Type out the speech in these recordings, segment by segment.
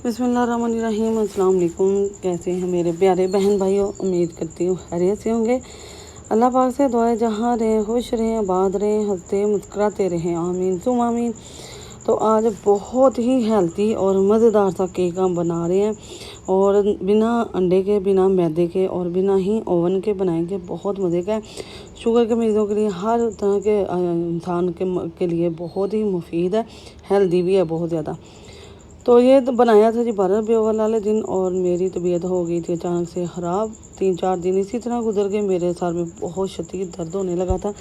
बिस्मिल्लाहिर्रहमानिर्रहीम। अस्सलाम वालेकुम। कैसे हैं मेरे प्यारे बहन भाइयों? उम्मीद करती हूँ खैरियत से होंगे। अल्लाह पाक से दुआ है जहाँ रहें खुश रहें, आबाद रहें, हंसते मुस्कुराते रहें, आमीन सुम आमीन। तो आज बहुत ही हेल्थी और मज़ेदार सा केक हम बना रहे हैं और बिना अंडे के, बिना मैदे के और बिना ही ओवन के बनाएंगे। बहुत मज़े का है। शुगर के मरीज़ों के लिए, हर तरह के इंसान के लिए बहुत ही मुफीद है, हेल्दी भी है बहुत ज़्यादा। तो ये तो बनाया था जी 12 रबीउल अव्वल वाले दिन और मेरी तबीयत हो गई थी अचानक से ख़राब। 3-4 दिन इसी तरह गुजर गए। मेरे सर में बहुत शदीद दर्द होने लगा था,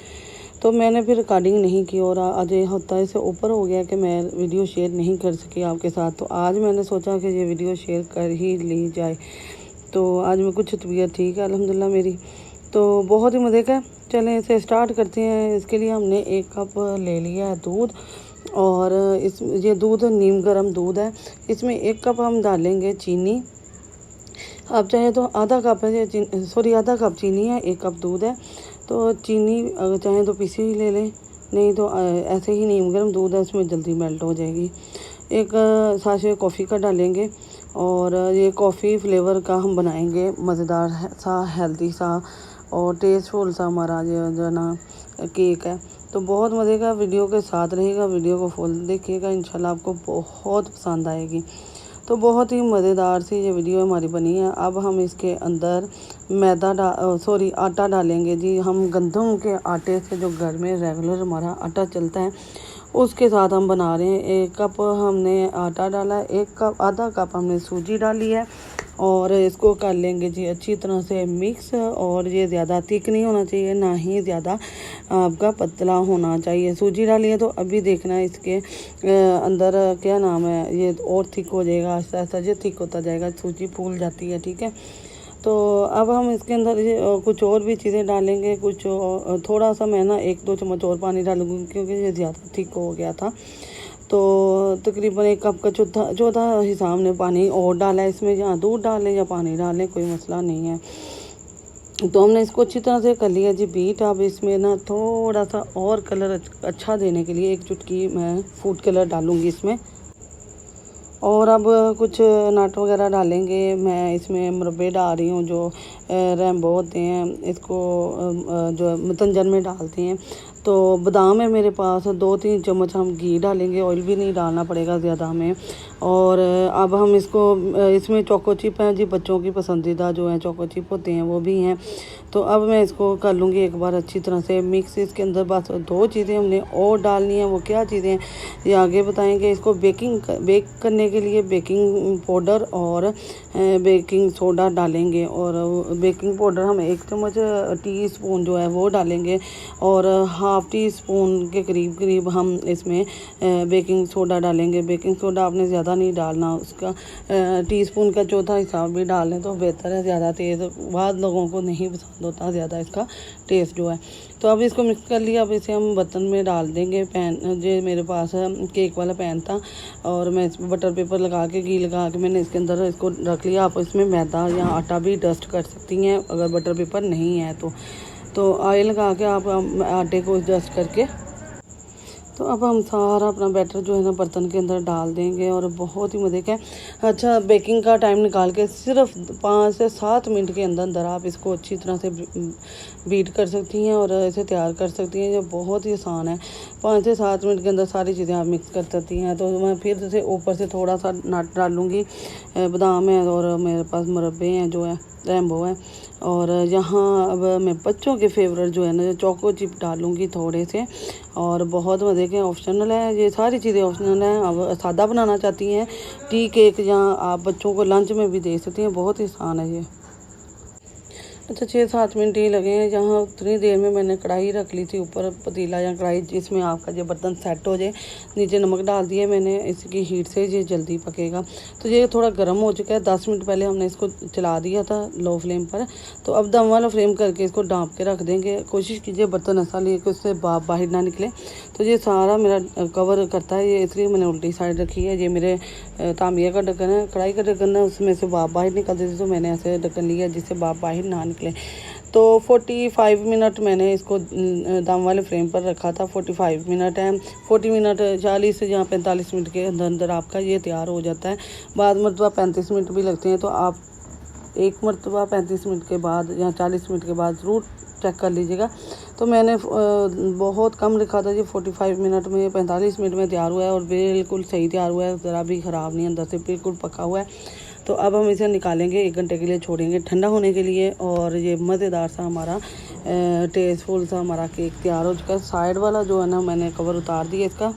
तो मैंने फिर रिकॉर्डिंग नहीं की और आज हफ्ता से ऊपर हो गया कि मैं वीडियो शेयर नहीं कर सकी आपके साथ। तो आज मैंने सोचा कि ये वीडियो शेयर कर ही ली जाए। तो आज मैं कुछ तबीयत ठीक है अल्हम्दुलिल्लाह मेरी। तो बहुत ही मज़े का। चलें इसे स्टार्ट करते हैं। इसके लिए हमने 1 कप ले लिया है दूध और ये दूध नीम गर्म दूध है। इसमें 1 कप हम डालेंगे चीनी। आप चाहे तो आधा कप चीनी है, 1 कप दूध है। तो चीनी अगर चाहें तो पिसी हुई ले लें, नहीं तो ऐसे ही नीम गर्म दूध है, उसमें जल्दी मेल्ट हो जाएगी। 1 साशे कॉफ़ी का डालेंगे और ये कॉफ़ी फ्लेवर का हम बनाएंगे मज़ेदार सा, हेल्दी सा और टेस्टफुल सा हमारा जो ना केक है। तो बहुत मज़े का। वीडियो के साथ रहेगा, वीडियो को फुल देखिएगा, इंशाल्लाह आपको बहुत पसंद आएगी। तो बहुत ही मज़ेदार सी ये वीडियो हमारी बनी है। अब हम इसके अंदर आटा डालेंगे जी। हम गंदम के आटे से, जो घर में रेगुलर हमारा आटा चलता है, उसके साथ हम बना रहे हैं। 1 कप हमने आटा डाला, आधा कप हमने सूजी डाली है और इसको कर लेंगे जी अच्छी तरह से मिक्स। और ये ज़्यादा थिक नहीं होना चाहिए, ना ही ज़्यादा आपका पतला होना चाहिए। सूजी डाली है तो अभी देखना है इसके अंदर क्या नाम है, ये और थिक हो जाएगा, आहिस्ता आहिस्ता ये थिक होता जाएगा, सूजी फूल जाती है, ठीक है। तो अब हम इसके अंदर कुछ और भी चीज़ें डालेंगे। कुछ थोड़ा सा मैं ना 1-2 चम्मच और पानी डालूँगी क्योंकि ये ज़्यादा थिक हो गया था। तो तकरीबन 1 कप का चौथा हिस्सा हमने पानी और डाला है इसमें। या दूध डालें या पानी डालें, कोई मसला नहीं है। तो हमने इसको अच्छी तरह से कर लिया जी बीट। अब इसमें ना थोड़ा सा और कलर अच्छा देने के लिए 1 चुटकी मैं फूड कलर डालूँगी इसमें। और अब कुछ नट वगैरह डालेंगे। मैं इसमें मुरब्बे डाल रही हूँ, जो रैम्बो होते हैं, इसको जो मतंजन में डालते हैं। तो बादाम है मेरे पास, 2-3 चम्मच हम घी डालेंगे। ऑयल भी नहीं डालना पड़ेगा ज़्यादा हमें। और अब हम इसमें चोको चिप है जी, बच्चों की पसंदीदा जो है चोको चिप होते हैं वो भी हैं। तो अब मैं इसको कर लूँगी एक बार अच्छी तरह से मिक्स। इसके अंदर बस 2 चीज़ें हमने और डालनी है। वो क्या चीज़ें हैं ये आगे बताएंगे। इसको बेक करने के लिए बेकिंग पाउडर और बेकिंग सोडा डालेंगे। और बेकिंग पाउडर हम 1 चम्मच टीस्पून जो है वो डालेंगे और हाफ़ टी स्पून के करीब हम इसमें बेकिंग सोडा डालेंगे। बेकिंग सोडा आपने ज़्यादा नहीं डालना, उसका टीस्पून का चौथा हिस्सा भी डाल लें तो बेहतर है। ज़्यादा तेज़ बाद लोगों को नहीं पसंद होता ज़्यादा इसका टेस्ट जो है। तो अब इसको मिक्स कर लिया। अब इसे हम बर्तन में डाल देंगे। पैन जो मेरे पास केक वाला पैन था और मैं इसमें बटर पेपर लगा के, घी लगा के मैंने इसके अंदर इसको रख लिया। आप इसमें मैदा या आटा भी डस्ट कर सकती हैं अगर बटर पेपर नहीं है तो ऑयल लगा के आप आटे को डस्ट करके। तो अब हम सारा अपना बैटर जो है ना बर्तन के अंदर डाल देंगे और बहुत ही मज़े का। अच्छा, बेकिंग का टाइम निकाल के सिर्फ 5 से 7 मिनट के अंदर आप इसको अच्छी तरह से बीट कर सकती हैं और इसे तैयार कर सकती हैं। जो बहुत ही आसान है, 5 से 7 मिनट के अंदर सारी चीज़ें आप मिक्स कर सकती हैं। तो मैं फिर से ऊपर से थोड़ा सा नट डालूँगी, बादाम है और मेरे पास मुरब्बे हैं जो है रैम्बो है। और यहाँ अब मैं बच्चों के फेवरेट जो है ना चोको चिप डालूँगी थोड़े से। और बहुत मज़े के, ऑप्शनल है ये सारी चीज़ें, ऑप्शनल हैं। अब सादा बनाना चाहती हैं टी केक, जहाँ आप बच्चों को लंच में भी दे सकती हैं, बहुत ही आसान है ये। अच्छा, 6-7 मिनट ही लगे हैं। जहाँ उतनी देर में मैंने कढ़ाई रख ली थी ऊपर, पतीला या कढ़ाई, जिसमें आपका जो बर्तन सेट हो जाए। नीचे नमक डाल दिया मैंने, इसकी हीट से ये जल्दी पकेगा। तो ये थोड़ा गर्म हो चुका है। 10 मिनट पहले हमने इसको चला दिया था लो फ्लेम पर। तो अब दम वाला फ्लेम करके इसको ढाँप के रख देंगे। कोशिश कीजिए बर्तन ऐसा लिए कि उससे भाप बाहर ना निकले। तो ये सारा मेरा कवर करता है ये, इसलिए मैंने उल्टी साइड रखी है। ये मेरे तांबिया का ढक्कन है, कढ़ाई का ढक्कन है, उसमें से भाप बाहर निकलती थी तो मैंने ऐसे ढक्कन लिया जिससे भाप बाहर ना निकले। तो तो 45 मिनट मैंने इसको दम वाले फ्लेम पर रखा था। 45 मिनट है, 40 मिनट 40 या 45 मिनट के अंदर अंदर आपका ये तैयार हो जाता है। बाद मरतबा 35 मिनट भी लगते हैं, तो आप एक मरतबा 35 मिनट के बाद या 40 मिनट के बाद ज़रूर चेक कर लीजिएगा। तो मैंने बहुत कम लिखा था जी, 45 मिनट में 45 मिनट में तैयार हुआ है और बिल्कुल सही तैयार हुआ है, ज़रा भी ख़राब नहीं, अंदर से बिल्कुल पका हुआ है। तो अब हम इसे निकालेंगे, 1 घंटे के लिए छोड़ेंगे ठंडा होने के लिए। और ये मज़ेदार सा हमारा टेस्टफुल सा हमारा केक तैयार हो चुका है। साइड वाला जो है ना, मैंने कवर उतार दिया इसका,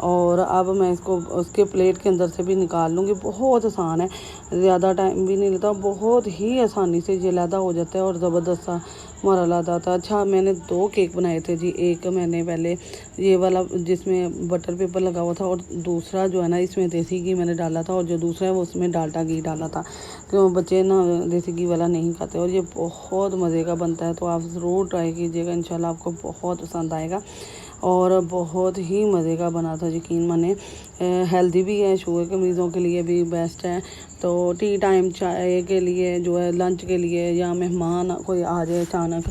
और अब मैं इसको उसके प्लेट के अंदर से भी निकाल लूँगी। बहुत आसान है, ज़्यादा टाइम भी नहीं लेता, बहुत ही आसानी से ये लैदा हो जाता है और ज़बरदस्त सा हमारा लैदा था। अच्छा, मैंने 2 केक बनाए थे जी। एक मैंने पहले ये वाला जिसमें बटर पेपर लगा हुआ था, और दूसरा जो है ना इसमें देसी घी मैंने डाला था, और जो दूसरा है वो उसमें डालडा घी डाला था, क्यों बच्चे ना देसी घी वाला नहीं खाते। और ये बहुत मज़े का बनता है, तो आप ज़रूर ट्राई कीजिएगा, इंशाल्लाह आपको बहुत पसंद आएगा। और बहुत ही मज़े का बना था, यकीन माने। हेल्दी भी है, शुगर के मरीज़ों के लिए भी बेस्ट है। तो टी टाइम चाय के लिए जो है, लंच के लिए, या मेहमान कोई आ जाए अचानक,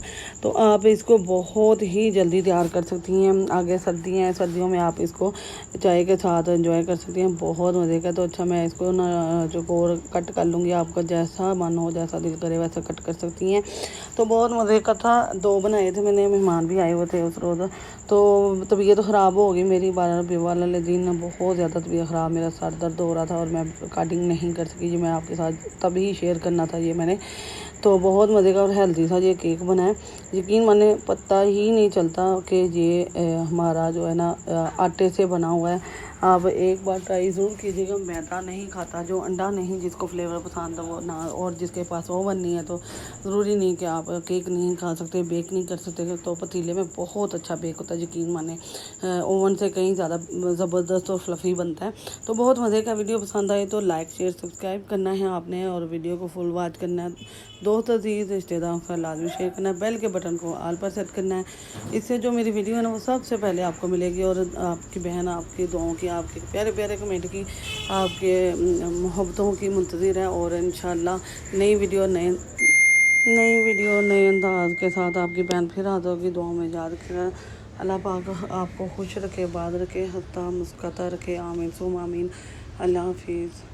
तो आप इसको बहुत ही जल्दी तैयार कर सकती हैं। आगे सर्दी हैं, सर्दियों में आप इसको चाय के साथ एंजॉय कर सकती हैं, बहुत मज़े का। तो अच्छा, मैं इसको ना जो और कट कर लूँगी, आपका जैसा मन हो, जैसा दिल करे वैसा कट कर सकती हैं। तो बहुत मज़े का था। 2 बनाए थे मैंने, मेहमान भी आए हुए थे उस रोज़। तो तबीयत ख़राब हो गई मेरी 12 वाले दिन, बहुत ज़्यादा तबीयत ख़राब, मेरा सर दर्द हो रहा था और मैं रिकॉर्डिंग नहीं कर सकी जी। मैं आपके साथ तभी शेयर करना था ये मैंने। तो बहुत मज़े का और हेल्दी सा ये केक बना है, यकीन माने पता ही नहीं चलता कि ये हमारा जो है ना आटे से बना हुआ है। आप एक बार ट्राई ज़रूर कीजिएगा। मैदा नहीं खाता, जो अंडा नहीं, जिसको फ्लेवर पसंद है वो ना, और जिसके पास ओवन नहीं है तो ज़रूरी नहीं कि आप केक नहीं खा सकते, बेक नहीं कर सकते। तो पतीले में बहुत अच्छा बेक होता है, यकीन माने ओवन से कहीं ज़्यादा ज़बरदस्त और फ्लफ़ी बनता है। तो बहुत मज़े का। वीडियो पसंद आए तो लाइक शेयर सब्सक्राइब करना है आपने, और वीडियो को फुल वॉच करना है। दोस्त अजीज़ रिश्तेदारों का लाजमी शेयर करना है, बेल के बटन को ऑल पर सेट करना है। इससे जो मेरी वीडियो है ना वो सबसे पहले आपको मिलेगी। और आपकी बहन आपकी दुआओं की, आपके प्यारे प्यारे कमेंट की, आपके मोहब्बतों की मुंतज़िर है। और इंशाल्लाह नई वीडियो नए अंदाज के साथ आपकी बहन फिर हाजिर होगी। दुआओं में याद रखिएगा। अल्लाह पाक आपको खुश रखे, आबाद रखे, हंसता मुस्कुराता रखे। आमीन सुम आमीन। अल्लाह हाफिज़।